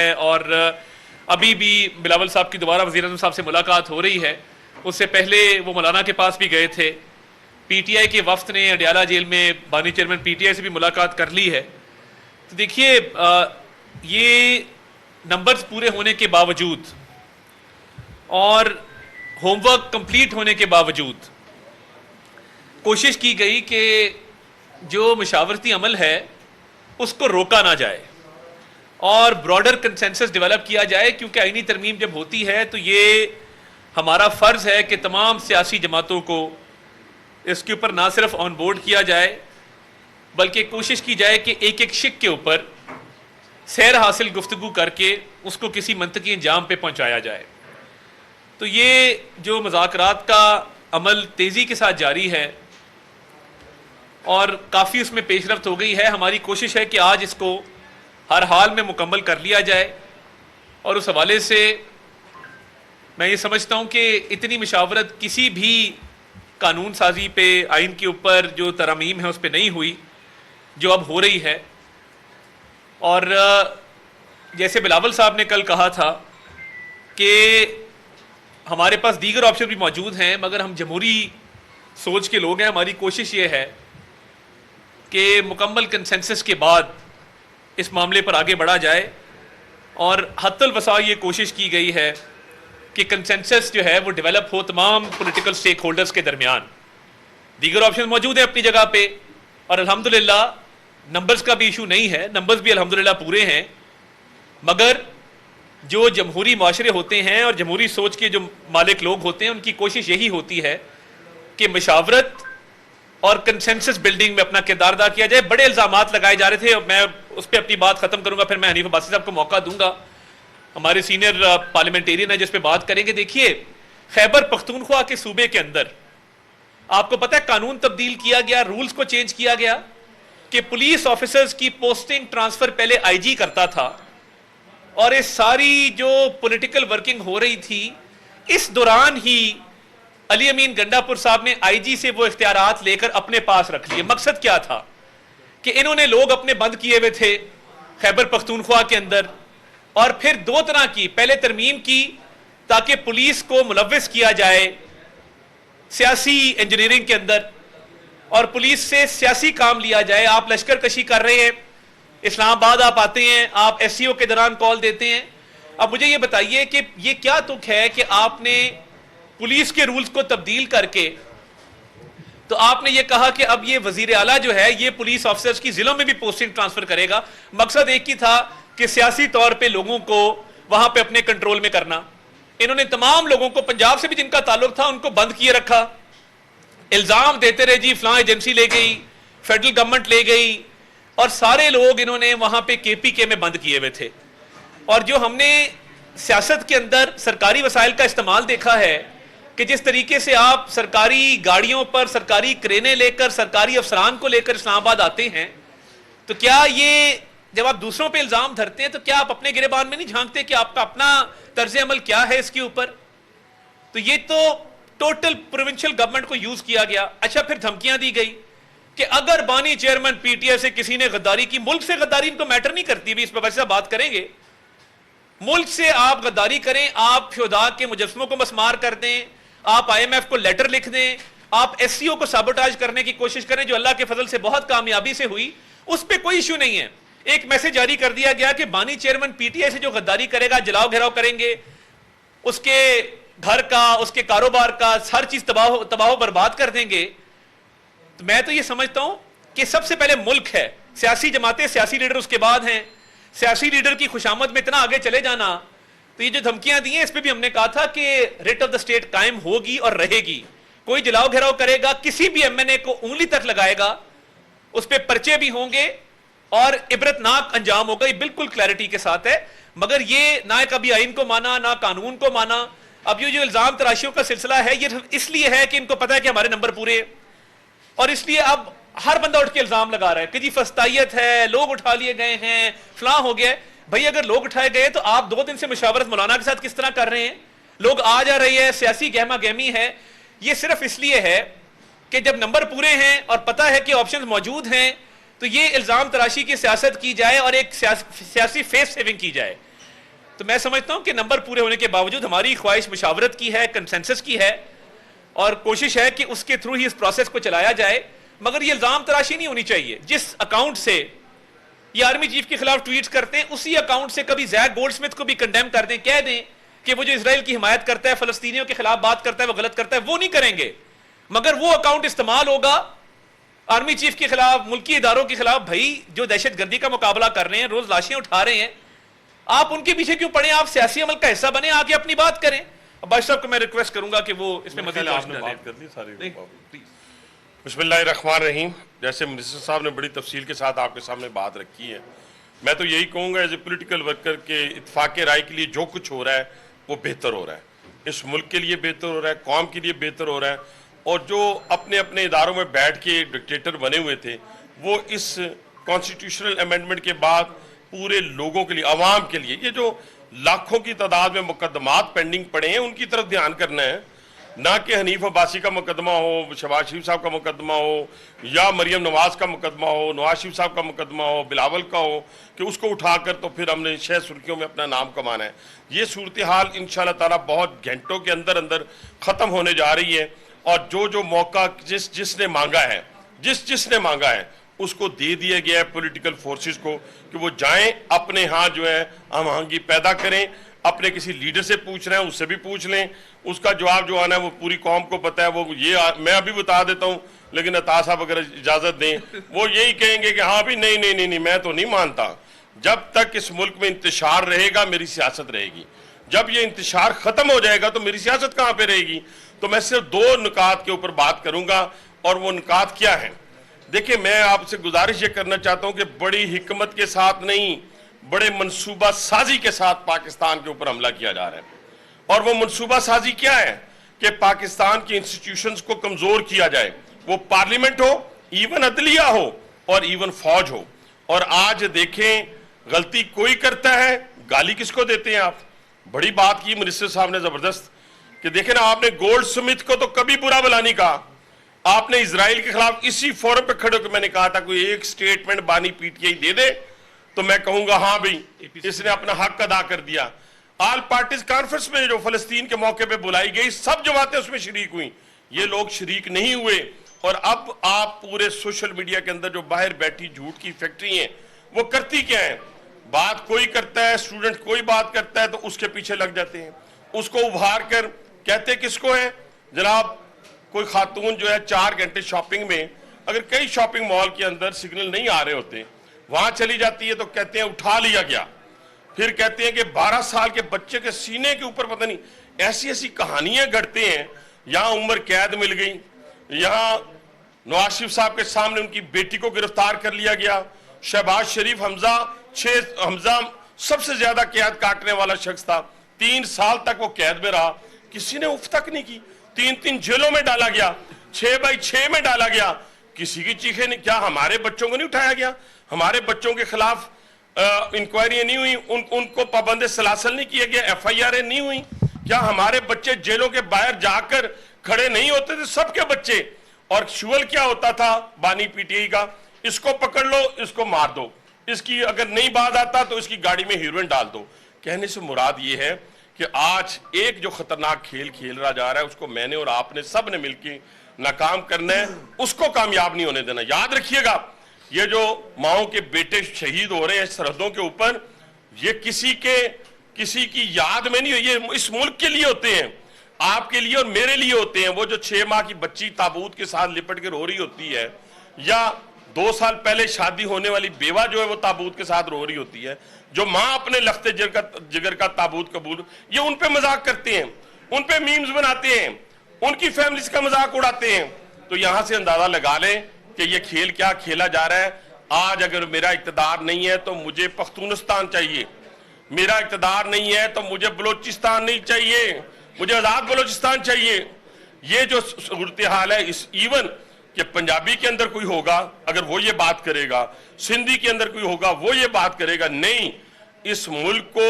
اور ابھی بھی بلاول صاحب کی دوبارہ وزیر اعظم صاحب سے ملاقات ہو رہی ہے. اس سے پہلے وہ مولانا کے پاس بھی گئے تھے. پی ٹی آئی کے وفد نے اڈیالہ جیل میں بانی چیئرمین پی ٹی آئی سے بھی ملاقات کر لی ہے. تو دیکھیے یہ نمبرز پورے ہونے کے باوجود اور ہوم ورک کمپلیٹ ہونے کے باوجود کوشش کی گئی کہ جو مشاورتی عمل ہے اس کو روکا نہ جائے اور براڈر کنسنسس ڈیولپ کیا جائے, کیونکہ آئینی ترمیم جب ہوتی ہے تو یہ ہمارا فرض ہے کہ تمام سیاسی جماعتوں کو اس کے اوپر نہ صرف آن بورڈ کیا جائے بلکہ کوشش کی جائے کہ ایک ایک شق کے اوپر سیر حاصل گفتگو کر کے اس کو کسی منطقی انجام پہ پہنچایا جائے. تو یہ جو مذاکرات کا عمل تیزی کے ساتھ جاری ہے اور کافی اس میں پیش رفت ہو گئی ہے. ہماری کوشش ہے کہ آج اس کو ہر حال میں مکمل کر لیا جائے, اور اس حوالے سے میں یہ سمجھتا ہوں کہ اتنی مشاورت کسی بھی قانون سازی پہ آئین کے اوپر جو ترامیم ہے اس پہ نہیں ہوئی جو اب ہو رہی ہے. اور جیسے بلاول صاحب نے کل کہا تھا کہ ہمارے پاس دیگر آپشن بھی موجود ہیں مگر ہم جمہوری سوچ کے لوگ ہیں. ہماری کوشش یہ ہے کہ مکمل کنسنسس کے بعد اس معاملے پر آگے بڑھا جائے, اور حتی الوسع یہ کوشش کی گئی ہے کہ کنسنسس جو ہے وہ ڈیولپ ہو تمام پولیٹیکل سٹیک ہولڈرز کے درمیان. دیگر آپشن موجود ہیں اپنی جگہ پہ, اور الحمدللہ نمبرز کا بھی ایشو نہیں ہے, نمبرز بھی الحمدللہ پورے ہیں. مگر جو جمہوری معاشرے ہوتے ہیں اور جمہوری سوچ کے جو مالک لوگ ہوتے ہیں ان کی کوشش یہی ہوتی ہے کہ مشاورت اور کنسنسس بلڈنگ میں اپنا کردار ادا کیا جائے. بڑے الزامات لگائے جا رہے تھے, میں اس پہ اپنی بات ختم کروں گا, پھر میں حنیف عباسی صاحب کو موقع دوں گا, ہمارے سینئر پارلیمنٹیرین ہیں جس پہ بات کریں گے. دیکھیے خیبر پختونخوا کے صوبے کے اندر آپ کو پتہ ہے قانون تبدیل کیا گیا, رولز کو چینج کیا گیا کہ پولیس آفیسرز کی پوسٹنگ ٹرانسفر پہلے آئی جی کرتا تھا, اور اس ساری جو پولیٹیکل ورکنگ ہو رہی تھی اس دوران ہی علی امین گنڈا پور صاحب نے آئی جی سے وہ اختیارات لے کر اپنے پاس رکھ لیے. مقصد کیا تھا کہ انہوں نے لوگ اپنے بند کیے ہوئے تھے خیبر پختونخوا کے اندر, اور پھر دو طرح کی پہلے ترمیم کی تاکہ پولیس کو ملوث کیا جائے سیاسی انجینئرنگ کے اندر اور پولیس سے سیاسی کام لیا جائے. آپ لشکر کشی کر رہے ہیں, اسلام آباد آپ آتے ہیں, آپ ایس سی او کے دوران کال دیتے ہیں. اب مجھے یہ بتائیے کہ یہ کیا تک ہے کہ آپ نے پولیس کے رولز کو تبدیل کر کے تو آپ نے یہ کہا کہ اب یہ وزیر اعلیٰ جو ہے یہ پولیس آفیسرز کی ضلعوں میں بھی پوسٹنگ ٹرانسفر کرے گا. مقصد ایک ہی تھا کہ سیاسی طور پہ لوگوں کو وہاں پہ اپنے کنٹرول میں کرنا. انہوں نے تمام لوگوں کو پنجاب سے بھی جن کا تعلق تھا ان کو بند کیے رکھا, الزام دیتے رہے جی فلاں ایجنسی لے گئی, فیڈرل گورنمنٹ لے گئی, اور سارے لوگ انہوں نے وہاں پہ کے پی کے میں بند کیے ہوئے تھے. اور جو ہم نے سیاست کے اندر سرکاری وسائل کا استعمال دیکھا ہے کہ جس طریقے سے آپ سرکاری گاڑیوں پر سرکاری کرینیں لے کر سرکاری افسران کو لے کر اسلام آباد آتے ہیں, تو کیا یہ جب آپ دوسروں پہ الزام دھرتے ہیں تو کیا آپ اپنے گریبان میں نہیں جھانکتے کہ آپ کا اپنا طرز عمل کیا ہے اس کے اوپر؟ تو یہ تو ٹوٹل پروونشل گورنمنٹ کو یوز کیا گیا. اچھا پھر دھمکیاں دی گئی کہ اگر بانی چیئرمین پی ٹی آئی سے کسی نے غداری کی, ملک سے غداری ان کو میٹر نہیں کرتی, بھی اس پر ویسے بات کریں گے, ملک سے آپ غداری کریں, آپ فیودا کے مجسموں کو مسمار کر دیں, آپ آئی ایم ایف کو لیٹر لکھ دیں, آپ ایس سی او کو سابوٹاج کرنے کی کوشش کریں جو اللہ کے فضل سے بہت کامیابی سے ہوئی, اس پہ کوئی ایشو نہیں ہے. ایک میسج جاری کر دیا گیا کہ بانی چیئرمین پی ٹی آئی سے جو غداری کرے گا, جلاؤ گھیراؤ کریں گے, اس کے گھر کا, اس کے کاروبار کا ہر چیز تباہ و برباد کر دیں گے. تو میں تو یہ سمجھتا ہوں کہ سب سے پہلے ملک ہے, سیاسی جماعتیں, سیاسی لیڈر اس کے بعد ہیں. سیاسی لیڈر کی خوشامد میں اتنا آگے چلے جانا, تو یہ جو دھمکیاں دی ہیں اس پہ بھی ہم نے کہا تھا کہ ریٹ آف دا اسٹیٹ قائم ہوگی اور رہے گی. کوئی جلاؤ گھیراؤ کرے گا, کسی بھی ایم این اے کو انگلی تک لگائے گا, اس پہ پرچے بھی ہوں گے اور عبرتناک انجام ہوگا. یہ بالکل کلیئرٹی کے ساتھ ہے. مگر یہ نہ کبھی آئین کو مانا نہ قانون کو مانا. اب یہ جو الزام تراشیوں کا سلسلہ ہے یہ اس لیے ہے کہ ان کو پتا ہے کہ ہمارے نمبر پورے ہیں, اور اس لیے اب ہر بندہ اٹھ کے الزام لگا رہا ہے کہ جی فسطائیت ہے, لوگ اٹھا لیے گئے ہیں, فلاں ہو گیا. بھائی اگر لوگ اٹھائے گئے تو آپ 2 دن سے مشاورت مولانا کے ساتھ کس طرح کر رہے ہیں؟ لوگ آ جا رہی ہے, سیاسی گہما گہمی ہے. یہ صرف اس لیے ہے کہ جب نمبر پورے ہیں اور پتہ ہے کہ آپشنز موجود ہیں تو یہ الزام تراشی کی سیاست کی جائے اور ایک سیاسی فیس سیونگ کی جائے. تو میں سمجھتا ہوں کہ نمبر پورے ہونے کے باوجود ہماری خواہش مشاورت کی ہے، کنسنسس کی ہے، اور کوشش ہے کہ اس کے تھرو ہی اس پروسیس کو چلایا جائے. مگر یہ الزام تراشی نہیں ہونی چاہیے. جس اکاؤنٹ سے یہ آرمی چیف کے خلاف ٹویٹس کرتے ہیں اسی اکاؤنٹ سے کبھی زیک گولڈ سمتھ کو بھی کنڈیم کر دیں، کہہ دیں کہ وہ جو اسرائیل کی حمایت کرتا ہے، فلسطینیوں کے خلاف بات کرتا ہے، وہ غلط کرتا ہے. وہ نہیں کریں گے، مگر وہ اکاؤنٹ استعمال ہوگا آرمی چیف کے خلاف، ملکی اداروں کے خلاف. بھائی جو دہشت گردی کا مقابلہ کر رہے ہیں، روز لاشیں اٹھا رہے ہیں، آپ ان کے پیچھے کیوں پڑیں؟ آپ سیاسی عمل کا حصہ بنیں، آگے اپنی بات کریں. بادشاہ صاحب کو میں ریکویسٹ کروں گا کہ وہ اس میں مزید بسم اللہ الرحمن الرحیم. جیسے منسٹر صاحب نے بڑی تفصیل کے ساتھ آپ کے سامنے بات رکھی ہے، میں تو یہی کہوں گا ایز اے پولیٹیکل ورکر کہ اتفاق رائے کے لیے جو کچھ ہو رہا ہے وہ بہتر ہو رہا ہے. اس ملک کے لیے بہتر ہو رہا ہے، قوم کے لیے بہتر ہو رہا ہے. اور جو اپنے اپنے اداروں میں بیٹھ کے ڈکٹیٹر بنے ہوئے تھے، وہ اس کانسٹیٹیوشنل امینڈمنٹ کے بعد پورے لوگوں کے لیے، عوام کے لیے، یہ جو لاکھوں کی تعداد میں مقدمات پینڈنگ پڑے ہیں ان کی طرف دھیان کرنا ہے. نہ کہ حنیف عباسی کا مقدمہ ہو، شہباز شریف صاحب کا مقدمہ ہو، یا مریم نواز کا مقدمہ ہو، نواز شریف صاحب کا مقدمہ ہو، بلاول کا ہو، کہ اس کو اٹھا کر تو پھر ہم نے 6 سرخیوں میں اپنا نام کمانا ہے. یہ صورتحال انشاءاللہ تعالیٰ بہت گھنٹوں کے اندر اندر ختم ہونے جا رہی ہے. اور جو موقع جس نے مانگا ہے، جس نے مانگا ہے اس کو دے دیا گیا ہے پولیٹیکل فورسز کو کہ وہ جائیں اپنے ہاں جو ہے ہم آہنگی پیدا کریں. اپنے کسی لیڈر سے پوچھ رہے ہیں اس سے بھی پوچھ لیں، اس کا جواب جو آنا ہے وہ پوری قوم کو پتہ ہے. وہ یہ میں ابھی بتا دیتا ہوں، لیکن عطا صاحب اگر اجازت دیں وہ یہی کہیں گے کہ ہاں بھی نہیں میں تو نہیں مانتا. جب تک اس ملک میں انتشار رہے گا میری سیاست رہے گی. جب یہ انتشار ختم ہو جائے گا تو میری سیاست کہاں پہ رہے گی؟ تو میں صرف 2 نکات کے اوپر بات کروں گا، اور وہ نکات کیا ہیں؟ دیکھیں، میں آپ سے گزارش یہ کرنا چاہتا ہوں کہ بڑی حکمت کے ساتھ نہیں، بڑے منصوبہ سازی کے ساتھ پاکستان کے اوپر حملہ کیا جا رہا ہے. اور وہ منصوبہ سازی کیا ہے؟ کہ پاکستان کی انسٹیٹیوشنز کو کمزور کیا جائے، وہ پارلیمنٹ ہو، ایون عدلیہ ہو، اور ایون فوج ہو. اور آج دیکھیں غلطی کوئی کرتا ہے، گالی کس کو دیتے ہیں آپ؟ بڑی بات کی منسٹر صاحب نے زبردست کہ دیکھیں نا، آپ نے گولڈ سمتھ کو تو کبھی برا بلا نہیں کہا. آپ نے اسرائیل کے خلاف اسی فورم پہ کھڑے ہو کے میں نے کہا تھا کوئی ایک سٹیٹمنٹ بانی پی ٹی آئی دے دے تو میں کہوں گا ہاں بھئی اس نے اپنا حق ادا کر دیا. آل پارٹیز کانفرنس میں جو فلسطین کے موقع پہ بلائی گئی، سب جماعتیں اس میں شریک ہوئیں. یہ لوگ شریک نہیں ہوئے. اور اب آپ پورے سوشل میڈیا کے اندر جو باہر بیٹھی جھوٹ کی فیکٹری ہیں، وہ کرتی کیا ہیں؟ بات کوئی کرتا ہے، اسٹوڈنٹ کوئی بات کرتا ہے تو اس کے پیچھے لگ جاتے ہیں. اس کو ابھار کر کہتے کس کو ہے؟ جناب کوئی خاتون جو ہے 4 گھنٹے شاپنگ میں، اگر کئی شاپنگ مال کے اندر سگنل نہیں آ رہے ہوتے، وہاں چلی جاتی ہے تو کہتے ہیں اٹھا لیا گیا. پھر کہتے ہیں کہ 12 سال کے بچے کے سینے کے اوپر پتہ نہیں ایسی کہانیاں گھڑتے ہیں. یہاں عمر قید مل گئی، یہاں نواز شریف صاحب کے سامنے ان کی بیٹی کو گرفتار کر لیا گیا. شہباز شریف حمزہ سب سے زیادہ قید کاٹنے والا شخص تھا، 3 سال تک وہ قید میں رہا، کسی نے اف تک نہیں کی. 3 جیلوں میں ڈالا گیا، 6x6 میں ڈالا گیا، کسی کی چیخیں نہیں. کیا ہمارے بچوں کو نہیں اٹھایا گیا؟ ہمارے بچوں کے خلاف انکوائریاں نہیں ہوئی؟ ان کو پابند سلاسل نہیں کیا گیا؟ FIR نہیں ہوئی؟ کیا ہمارے بچے جیلوں کے باہر جا کر کھڑے نہیں ہوتے تھے؟ سب کے بچے. اور شول کیا ہوتا تھا بانی پی ٹی آئی کا؟ اس کو پکڑ لو، اس کو مار دو، اس کی اگر نہیں بات آتا تو اس کی گاڑی میں ہیروئن ڈال دو. کہنے سے مراد یہ ہے کہ آج ایک جو خطرناک کھیل کھیل رہا جا رہا ہے، اس کو میں نے اور آپ نے سب نے مل کے ناکام کرنا ہے، اس کو کامیاب نہیں ہونے دینا. یاد رکھیے گا، یہ جو ماؤں کے بیٹے شہید ہو رہے ہیں سرحدوں کے اوپر، یہ کسی کی یاد میں نہیں، یہ اس ملک کے لیے ہوتے ہیں، آپ کے لیے اور میرے لیے ہوتے ہیں. وہ جو 6 ماہ کی بچی تابوت کے ساتھ لپٹ کے رو رہی ہوتی ہے، یا 2 سال پہلے شادی ہونے والی بیوہ جو ہے وہ تابوت کے ساتھ رو رہی ہوتی ہے، جو ماں اپنے لخت جگر کا تابوت قبول، یہ ان پہ مذاق کرتے ہیں، ان پہ میمز بناتے ہیں، ان کی فیملیز کا مذاق اڑاتے ہیں. تو یہاں سے اندازہ لگا لیں کہ یہ کھیل کیا کھیلا جا رہا ہے. آج اگر میرا اقتدار نہیں ہے تو مجھے پختونستان چاہیے، میرا اقتدار نہیں ہے تو مجھے بلوچستان نہیں چاہیے، مجھے آزاد بلوچستان چاہیے. یہ جو صورتحال ہے، اس ایون کہ پنجابی کے اندر کوئی ہوگا اگر وہ یہ بات کرے گا، سندھی کے اندر کوئی ہوگا وہ یہ بات کرے گا، نہیں، اس ملک کو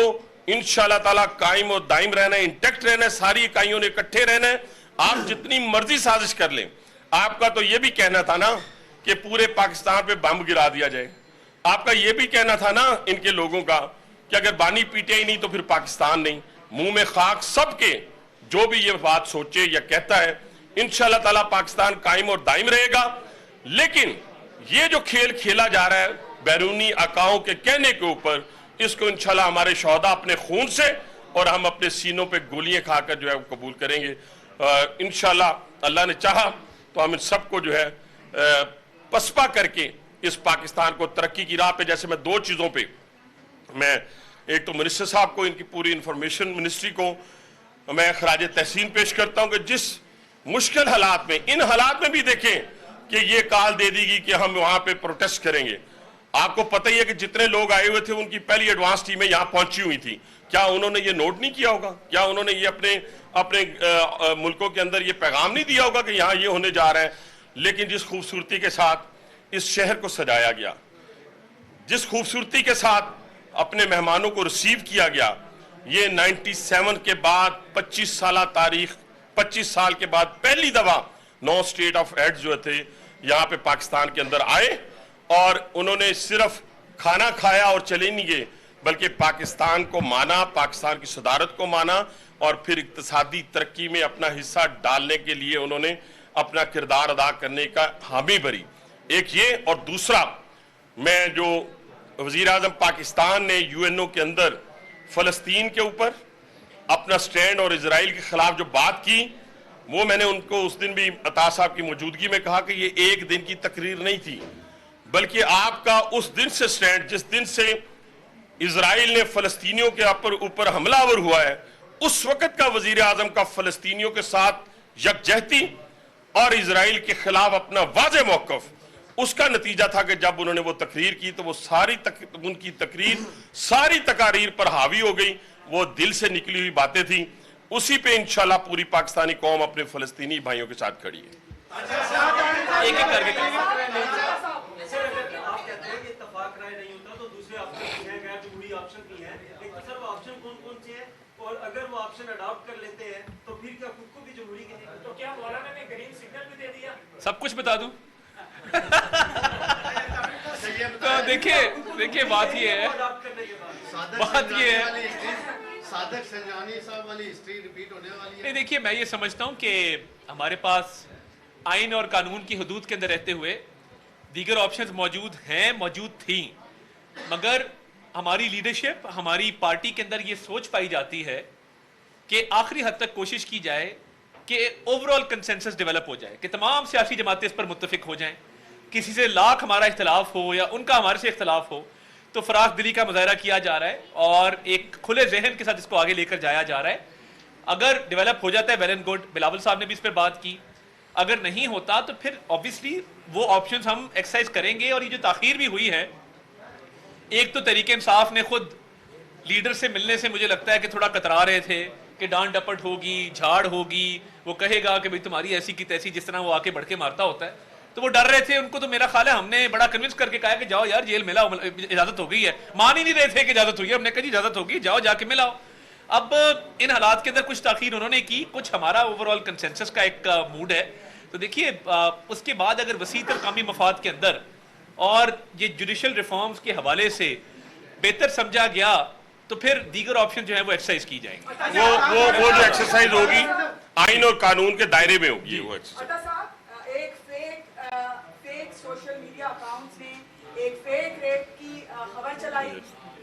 انشاءاللہ تعالیٰ قائم و دائم رہنا ہے، انٹیکٹ رہنا ہے، ساری اکائیوں نے اکٹھے رہنا ہے. آپ جتنی مرضی سازش کر لیں. آپ کا تو یہ بھی کہنا تھا نا کہ پورے پاکستان پہ بم گرا دیا جائے. آپ کا یہ بھی کہنا تھا نا ان کے لوگوں کا کہ اگر بانی PTI نہیں تو پھر پاکستان نہیں. منہ میں خاک سب کے جو بھی یہ بات سوچے یا کہتا ہے. انشاءاللہ تعالیٰ پاکستان قائم اور دائم رہے گا. لیکن یہ جو کھیل کھیلا جا رہا ہے بیرونی آقاؤں کے کہنے کے اوپر, اس کو انشاءاللہ ہمارے شہداء اپنے خون سے اور ہم اپنے سینوں پہ گولیاں کھا کر جو ہے وہ قبول کریں گے. انشاءاللہ اللہ نے چاہا تو ہم ان سب کو جو ہے پسپا کر کے اس پاکستان کو ترقی کی راہ پہ, جیسے میں 2 چیزوں پہ, میں ایک تو منسٹر صاحب کو, ان کی پوری انفارمیشن منسٹری کو میں خراج تحسین پیش کرتا ہوں کہ جس مشکل حالات میں, ان حالات میں بھی دیکھیں کہ یہ کال دے دی گئی کہ ہم وہاں پہ پروٹیسٹ کریں گے. آپ کو پتہ ہی ہے کہ جتنے لوگ آئے ہوئے تھے ان کی پہلی ایڈوانس ٹیمیں یہاں پہنچی ہوئی تھی. کیا انہوں نے یہ نوٹ نہیں کیا ہوگا؟ کیا انہوں نے یہ اپنے ملکوں کے اندر یہ پیغام نہیں دیا ہوگا کہ یہاں یہ ہونے جا رہا ہے؟ لیکن جس خوبصورتی کے ساتھ اس شہر کو سجایا گیا, جس خوبصورتی کے ساتھ اپنے مہمانوں کو ریسیو کیا گیا, یہ 97 کے بعد 25 سالہ تاریخ, 25 سال کے بعد پہلی دفعہ 9 اسٹیٹ آف ہیڈ جو تھے یہاں پہ پاکستان کے اندر آئے, اور انہوں نے صرف کھانا کھایا اور چلے نہیں گئے, بلکہ پاکستان کو مانا, پاکستان کی صدارت کو مانا, اور پھر اقتصادی ترقی میں اپنا حصہ ڈالنے کے لیے انہوں نے اپنا کردار ادا کرنے کا حامی بھری. ایک یہ, اور دوسرا میں جو وزیر اعظم پاکستان نے UNO کے اندر فلسطین کے اوپر اپنا سٹینڈ اور اسرائیل کے خلاف جو بات کی, وہ میں نے ان کو اس دن بھی عطا صاحب کی موجودگی میں کہا کہ یہ ایک دن کی تقریر نہیں تھی, بلکہ آپ کا اس دن سے سٹینڈ, جس دن سے اسرائیل نے فلسطینیوں کے اوپر حملہ آور ہوا ہے, اس وقت کا وزیر اعظم کا فلسطینیوں کے ساتھ یکجہتی اور اسرائیل کے خلاف اپنا واضح موقف, اس کا نتیجہ تھا کہ جب انہوں نے وہ تقریر کی تو وہ ان کی تقریر ساری تقاریر پر حاوی ہو گئی. وہ دل سے نکلی ہوئی باتیں تھیں. اسی پہ انشاءاللہ پوری پاکستانی قوم اپنے فلسطینی بھائیوں کے ساتھ کھڑی ہے. ایک ایک کر کے اور اگر وہ آپشن اڈاپٹ کر لیتے ہیں تو پھر کیا خود کو بھی جمہوری کہیں گے؟ تو کیا مولانا نے گرین سگنل بھی دے دیا؟ سب کچھ بتا دوں. تو دیکھیے بات یہ ہے, نہیں دیکھیے میں یہ سمجھتا ہوں کہ ہمارے پاس آئین اور قانون کی حدود کے اندر رہتے ہوئے دیگر آپشنز موجود تھیں, مگر ہماری لیڈرشپ, ہماری پارٹی کے اندر یہ سوچ پائی جاتی ہے کہ آخری حد تک کوشش کی جائے کہ اوورآل کنسنسس ڈیولپ ہو جائے, کہ تمام سیاسی جماعتیں اس پر متفق ہو جائیں. کسی سے لاکھ ہمارا اختلاف ہو یا ان کا ہمارے سے اختلاف ہو, تو فراخ دلی کا مظاہرہ کیا جا رہا ہے اور ایک کھلے ذہن کے ساتھ اس کو آگے لے کر جایا جا رہا ہے. اگر ڈیولپ ہو جاتا ہے ویل اینڈ گڈ, بلاول صاحب نے بھی اس پر بات کی. اگر نہیں ہوتا تو پھر obviously وہ آپشنز ہم ایکسرسائز کریں گے. اور یہ جو تاخیر بھی ہوئی ہے, ایک تو تحریک انصاف نے خود لیڈر سے ملنے سے مجھے لگتا ہے کہ تھوڑا کترا رہے تھے کہ ڈانٹ ڈپٹ ہوگی, جھاڑ ہوگی, وہ کہے گا کہ بھئی تمہاری ایسی کی تیسی, جس طرح وہ آ کے بڑھ کے مارتا ہوتا ہے. تو وہ ڈر رہے تھے. ان کو تو میرا خیال ہے ہم نے بڑا کنونس کر کے کہا کہ جاؤ یار جیل ملاؤ, اجازت ہو گئی ہے. مان ہی نہیں رہے تھے کہ اجازت ہوئی ہے. ہم نے کہا جی اجازت ہوگی, جاؤ جا کے ملاؤ. اب ان حالات کے اندر کچھ تاخیر انہوں نے کی, کچھ ہمارا اوورآل کنسنسس کا ایک موڈ ہے. تو دیکھیے اس کے بعد اگر وسیع تر قومی مفاد کے اندر اور یہ جوڈیشل ریفارمز کے حوالے سے بہتر سمجھا گیا تو پھر دیگر آپشن جو ہیں وہ ایکسرسائز کی جائیں گے. وہ جو ایکسرسائز ہوگی آئین اور قانون کے دائرے میں ہوگی. وہ ایک فیک سوشل میڈیا اکاؤنٹس نے ایک فیک ریپ کی خبر چلائی,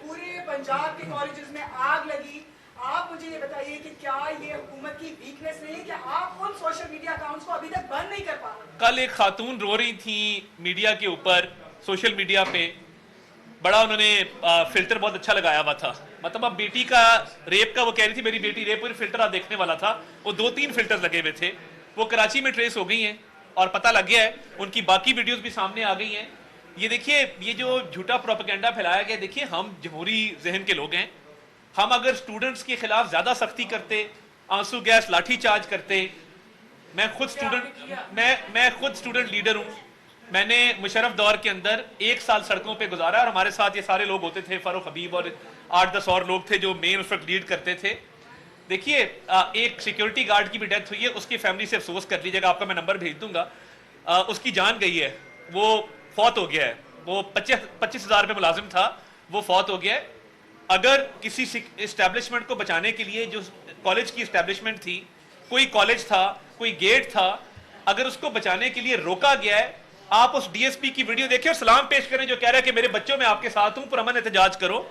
پورے پنجاب کے کالجز میں آگ لگی. آپ مجھے یہ بتائیے کہ کیا یہ حکومت کی ویکنس نہیں ہے کہ آپ ان سوشل میڈیا اکاؤنٹس کو ابھی تک بند نہیں کر پا رہے؟ کل ایک خاتون رو رہی تھیں میڈیا کے اوپر, سوشل میڈیا پہ بڑا انہوں نے فلٹر بہت اچھا لگایا ہوا تھا. مطلب اب بیٹی کا ریپ کا وہ کہہ رہی تھی میری بیٹی ریپ, فلٹر دیکھنے والا تھا. وہ 2-3 فلٹر لگے ہوئے تھے. وہ کراچی میں ٹریس ہو گئی ہیں اور پتہ لگ گیا ہے, ان کی باقی ویڈیوز بھی سامنے آ گئی ہیں. یہ دیکھیے یہ جو جھوٹا پروپیگنڈا پھیلایا گیا, دیکھیے ہم جمہوری ذہن کے لوگ ہیں. ہم اگر سٹوڈنٹس کے خلاف زیادہ سختی کرتے, آنسو گیس لاٹھی چارج کرتے, میں خود اسٹوڈنٹ لیڈر ہوں. میں نے مشرف دور کے اندر 1 سال سڑکوں پہ گزارا اور ہمارے ساتھ یہ سارے لوگ ہوتے تھے, فاروق حبیب اور 8-10 اور لوگ تھے جو مین اس وقت لیڈ کرتے تھے. دیکھیے ایک سیکیورٹی گارڈ کی بھی ڈیتھ ہوئی ہے, اس کی فیملی سے افسوس کر لیجیے گا, آپ کا میں نمبر بھیج دوں گا. اس کی جان گئی ہے, وہ فوت ہو گیا ہے. وہ 25,000 روپے ملازم تھا, وہ فوت ہو گیا ہے. اگر کسی اسٹیبلشمنٹ کو بچانے کے لیے جو کالج کی اسٹیبلشمنٹ تھی, کوئی کالج تھا, کوئی گیٹ تھا, اگر اس کو بچانے کے لیے روکا گیا ہے, آپ اس ڈی ایس پی کی ویڈیو دیکھیں اور سلام پیش کریں جو کہہ رہا ہے کہ میرے بچوں میں آپ کے ساتھ ہوں, پرامن احتجاج کرو,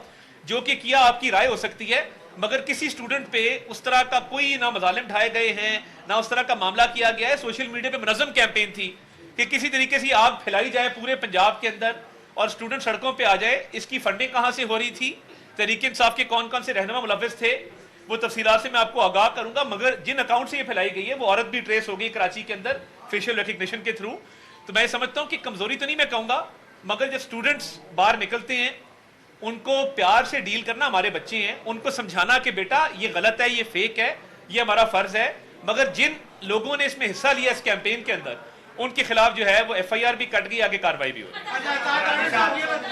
جو کہ کیا آپ کی رائے ہو سکتی ہے. مگر کسی اسٹوڈنٹ پہ اس طرح کا کوئی نہ مظالم ڈھائے گئے ہیں, نہ اس طرح کا معاملہ کیا گیا ہے. سوشل میڈیا پہ منظم کیمپین تھی کہ کسی طریقے سے آگ پھیلائی جائے پورے پنجاب کے اندر اور اسٹوڈنٹ سڑکوں پہ آ جائے. اس کی فنڈنگ کہاں سے ہو رہی تھی, تحریک انصاف کے کون کون سے رہنما ملوث تھے, وہ تفصیلات سے میں آپ کو آگاہ کروں گا. مگر جن اکاؤنٹ سے یہ پھیلائی گئی ہے وہ عورت بھی ٹریس ہو گئی کراچی کے اندر فیشل ریکگنیشن کے تھرو. تو میں سمجھتا ہوں کہ کمزوری تو نہیں میں کہوں گا, مگر جب اسٹوڈنٹس باہر نکلتے ہیں ان کو پیار سے ڈیل کرنا ہمارے بچے ہیں, ان کو سمجھانا کہ بیٹا یہ غلط ہے, یہ فیک ہے, یہ ہمارا فرض ہے. مگر جن لوگوں نے اس میں حصہ لیا اس کیمپین کے اندر, ان کے خلاف جو ہے وہ ایف آئی آر بھی کٹ گئی, آگے کارروائی بھی ہوئی.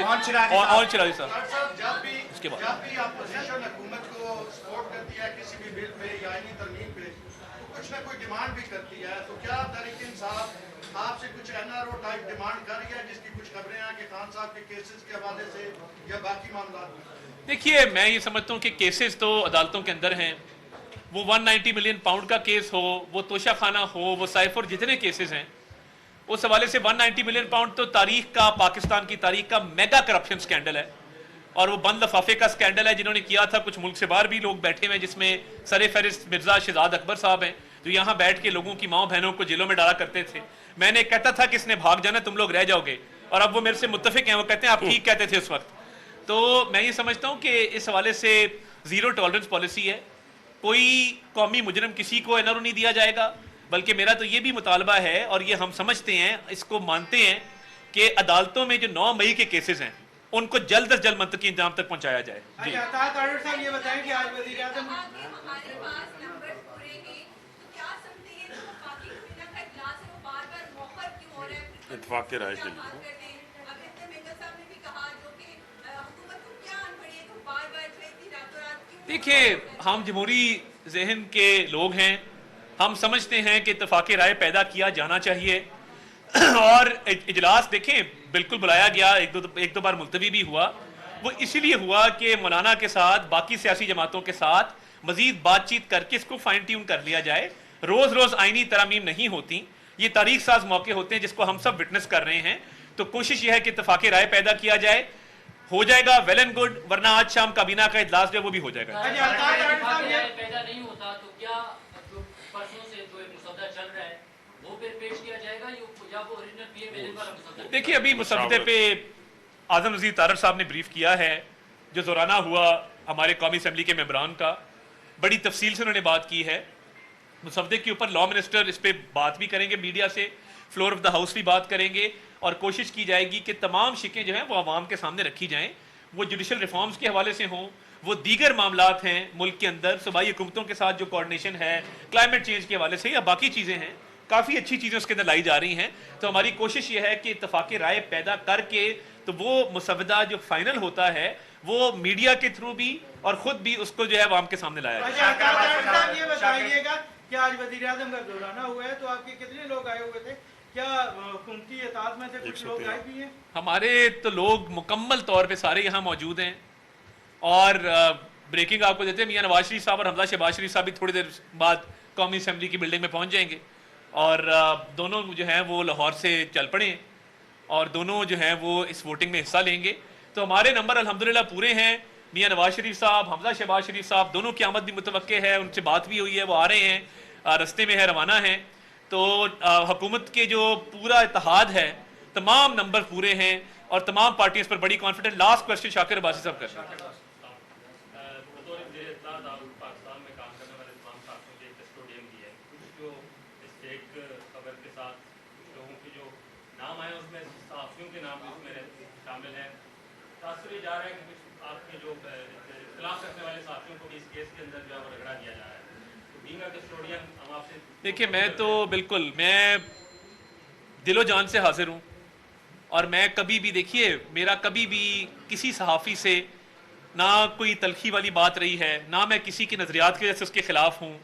اور چلا صاحب اس کے بعد جب بھی اپوزیشن حکومت کو سپورٹ کرتی ہے کسی بھی بل پہ یا آئینی ترمیم پہ تو کچھ نہ کوئی ڈیمانڈ بھی کرتی ہے. تو کیا تحریک انصاف آپ سے کچھ N R O type demand کر رہی ہے, جس کی کچھ خبریں ہیں کہ خان صاحب کے کیسز کے حوالے سے یا باقی معاملات میں؟ دیکھیے میں یہ سمجھتا ہوں کہ کیسز تو عدالتوں کے اندر ہیں, وہ 190 ملین پاؤنڈ کا کیس ہو, وہ توشہ خانہ ہو, وہ سائفر, جتنے کیسز ہیں اس حوالے سے 190 ملین پاؤنڈ تو تاریخ کا, پاکستان کی تاریخ کا میگا کرپشن سکینڈل ہے, اور وہ بند لفافے کا سکینڈل ہے جنہوں نے کیا تھا. کچھ ملک سے باہر بھی لوگ بیٹھے ہوئے ہیں جس میں سر فہرست مرزا شہزاد اکبر صاحب ہیں جو یہاں بیٹھ کے لوگوں کی ماؤں بہنوں کو جیلوں میں ڈالا کرتے تھے. میں نے کہتا تھا کہ اس نے بھاگ جانا, تم لوگ رہ جاؤ گے, اور اب وہ میرے سے متفق ہیں, وہ کہتے ہیں آپ ٹھیک کہتے تھے اس وقت. تو میں یہ سمجھتا ہوں کہ اس حوالے سے زیرو ٹالرنس پالیسی ہے, کوئی قومی مجرم کسی کو این آر او نہیں دیا جائے گا. بلکہ میرا تو یہ بھی مطالبہ ہے, اور یہ ہم سمجھتے ہیں, اس کو مانتے ہیں کہ عدالتوں میں جو 9 مئی کے کیسز ہیں ان کو جلد از جلد منطقی انجام تک پہنچایا جائے. جی صاحب یہ بتائیں کہ آج وزیر اعظم ہمارے پاس نمبر پورے ہیں تو کیا سمجھتے ہیں کہ وفاقی کابینہ کا اجلاس ہے وہ بار بار موخر کیوں ہو رہا ہے؟ اتفاق کے رائے کے لیے اب اتنے مینگل صاحب نے بھی کہا جو کہ حکومت کو کیا ان پڑی ہے تو بار بار اتنی راتوں رات کیوں؟ دیکھیے ہم جمہوری ذہن کے لوگ ہیں, ہم سمجھتے ہیں کہ اتفاق رائے پیدا کیا جانا چاہیے, اور اجلاس دیکھیں بالکل بلایا گیا, ایک دو بار ملتوی بھی ہوا. وہ اسی لیے ہوا کہ مولانا کے ساتھ باقی سیاسی جماعتوں کے ساتھ مزید بات چیت کر کے اس کو فائن ٹیون کر لیا جائے. روز روز آئینی ترامیم نہیں ہوتی, یہ تاریخ ساز موقع ہوتے ہیں جس کو ہم سب وٹنس کر رہے ہیں. تو کوشش یہ ہے کہ اتفاق رائے پیدا کیا جائے, ہو جائے گا ویل اینڈ گڈ, ورنہ آج شام کابینہ کا اجلاس جو ہے وہ بھی ہو جائے گا. پیدا نہیں ہوتا تو کیا پرسوں سے جو مسودہ چل رہا ہے وہ پھر پیش کیا جائے گا یا وہ اوریجنل پی ایم ایل والا مسودہ؟ دیکھیے ابھی مسودے پہ اعظم وزیر طارق صاحب نے بریف کیا ہے, جو زورانہ ہوا ہمارے قومی اسمبلی کے ممبران کا, بڑی تفصیل سے انہوں نے بات کی ہے. مسودے کے اوپر لا منسٹر اس پہ بات بھی کریں گے, میڈیا سے فلور آف دا ہاؤس بھی بات کریں گے, اور کوشش کی جائے گی کہ تمام شکیں جو ہیں وہ عوام کے سامنے رکھی جائیں. وہ جوڈیشل ریفارمز کے حوالے سے ہوں, وہ دیگر معاملات ہیں ملک کے اندر, صوبائی حکومتوں کے ساتھ جو کوارڈینیشن ہے, کلائمیٹ چینج کے حوالے سے, یا باقی چیزیں ہیں, کافی اچھی چیزیں اس کے اندر لائی جا رہی ہیں. تو ہماری کوشش یہ ہے کہ اتفاق رائے پیدا کر کے تو وہ مسودہ جو فائنل ہوتا ہے وہ میڈیا کے تھرو بھی اور خود بھی اس کو جو ہے عوام کے سامنے لایا جائے. یہ بتائیے گا کہ آج وزیر اعظم کا دورانہ ہوا ہے تو آپ کے کتنے لوگ آئے ہوئے تھے؟ کیا حکومتی اطاعت میں سے کچھ لوگ آئے بھی ہیں؟ ہمارے تو لوگ مکمل طور پہ سارے یہاں موجود ہیں, اور بریکنگ آپ کو دیتے ہیں, میاں نواز شریف صاحب اور حمزہ شہباز شریف صاحب بھی تھوڑی دیر بعد قومی اسمبلی کی بلڈنگ میں پہنچ جائیں گے, اور دونوں جو ہیں وہ لاہور سے چل پڑے ہیں, اور دونوں جو ہیں وہ اس ووٹنگ میں حصہ لیں گے. تو ہمارے نمبر الحمدللہ پورے ہیں. میاں نواز شریف صاحب, حمزہ شہباز شریف صاحب, دونوں کی آمد بھی متوقع ہے, ان سے بات بھی ہوئی ہے, وہ آ رہے ہیں, رستے میں ہے, روانہ ہیں. تو حکومت کے جو پورا اتحاد ہے, تمام نمبر پورے ہیں, اور تمام پارٹیوں اس پر بڑی کانفیڈنٹ. لاسٹ کوسچن شاکر عباسی صاحب کا. جا رہا ہے کہ کچھ آپ کے جو اختلاف رکھنے والے ساتھیوں کو بھی اس کیس کے اندر جو ہے وہ رگڑا دیا جا رہا ہے. بینگ اے کسٹوڈین ہم آپ سے دیکھیے میں تو بالکل میں دل و جان سے حاضر ہوں, اور میں کبھی بھی, دیکھیے میرا کبھی بھی کسی صحافی سے نہ کوئی تلخی والی بات رہی ہے, نہ میں کسی کی نظریات کی وجہ سے اس کے خلاف ہوں.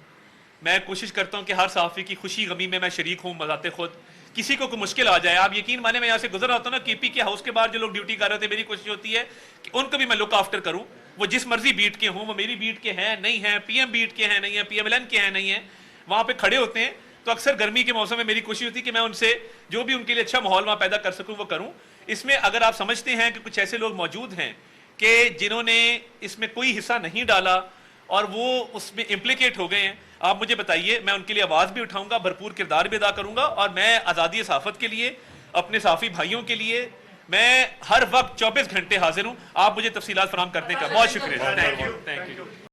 میں کوشش کرتا ہوں کہ ہر صحافی کی خوشی غمی میں شریک ہوں بذات خود. کسی کو کوئی مشکل آ جائے, آپ یقین مانے میں یہاں سے گزر رہا ہوتا ہوں نا, کے پی کے ہاؤس کے باہر جو لوگ ڈیوٹی کر رہے تھے, میری کوشش ہوتی ہے کہ ان کو بھی میں لک آفٹر کروں. وہ جس مرضی بیٹ کے ہوں, وہ میری بیٹ کے ہیں نہیں ہیں, پی ایم بیٹ کے ہیں نہیں ہیں, پی ایم ایل این کے ہیں نہیں ہیں, وہاں پہ کھڑے ہوتے ہیں. تو اکثر گرمی کے موسم میں میری کوشش ہوتی ہے کہ میں ان سے جو بھی ان کے لیے اچھا ماحول وہاں پیدا کر سکوں وہ کروں. اس میں اگر آپ سمجھتے ہیں کہ کچھ ایسے لوگ موجود ہیں کہ جنہوں نے اس میں کوئی حصہ نہیں ڈالا اور وہ اس میں امپلیکیٹ ہو گئے ہیں, آپ مجھے بتائیے, میں ان کے لیے آواز بھی اٹھاؤں گا, بھرپور کردار بھی ادا کروں گا, اور میں آزادی صحافت کے لیے, اپنے صحافی بھائیوں کے لیے میں ہر وقت 24 گھنٹے حاضر ہوں. آپ مجھے تفصیلات فراہم کرنے کا بہت شکریہ. Thank you.